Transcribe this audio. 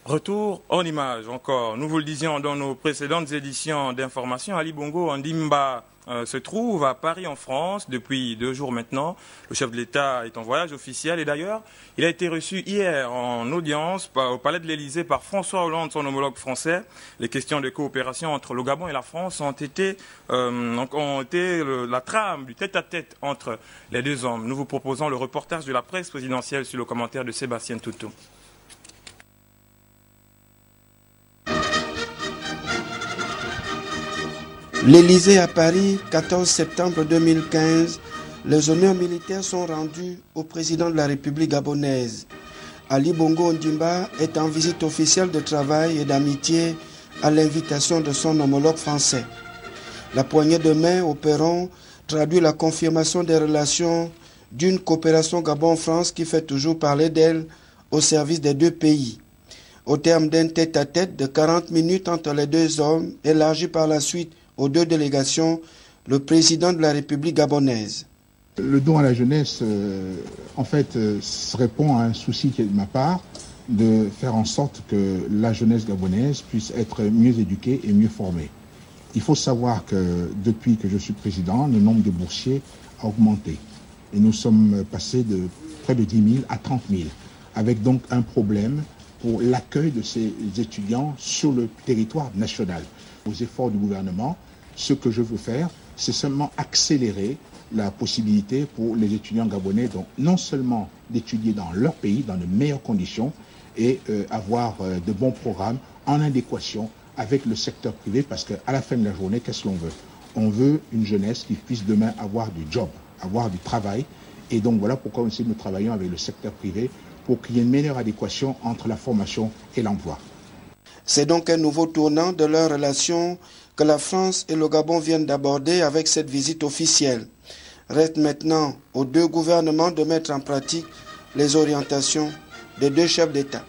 Retour en images encore. Nous vous le disions dans nos précédentes éditions d'information, Ali Bongo Ondimba se trouve à Paris en France depuis 2 jours maintenant. Le chef de l'État est en voyage officiel et d'ailleurs, il a été reçu hier en audience au Palais de l'Élysée par François Hollande, son homologue français. Les questions de coopération entre le Gabon et la France ont été la trame du tête-à-tête entre les deux hommes. Nous vous proposons le reportage de la presse présidentielle sur le commentaire de Sébastien Toutou. L'Élysée à Paris, 14 septembre 2015, les honneurs militaires sont rendus au président de la République gabonaise. Ali Bongo Ondimba est en visite officielle de travail et d'amitié à l'invitation de son homologue français. La poignée de main au perron traduit la confirmation des relations d'une coopération Gabon-France qui fait toujours parler d'elle au service des deux pays. Au terme d'un tête-à-tête de 40 minutes entre les deux hommes, élargi par la suite aux deux délégations, le président de la République gabonaise. Le don à la jeunesse, répond à un souci qui est de ma part, de faire en sorte que la jeunesse gabonaise puisse être mieux éduquée et mieux formée. Il faut savoir que depuis que je suis président, le nombre de boursiers a augmenté. Et nous sommes passés de près de 10 000 à 30 000, avec donc un problème pour l'accueil de ces étudiants sur le territoire national. Aux efforts du gouvernement, ce que je veux faire, c'est seulement accélérer la possibilité pour les étudiants gabonais, donc non seulement d'étudier dans leur pays, dans de meilleures conditions, et avoir de bons programmes en adéquation avec le secteur privé, parce qu'à la fin de la journée, qu'est-ce qu'on veut? On veut une jeunesse qui puisse demain avoir du job, avoir du travail, et donc voilà pourquoi aussi nous travaillons avec le secteur privé pour qu'il y ait une meilleure adéquation entre la formation et l'emploi. C'est donc un nouveau tournant de leur relation que la France et le Gabon viennent d'aborder avec cette visite officielle. Reste maintenant aux deux gouvernements de mettre en pratique les orientations des deux chefs d'État.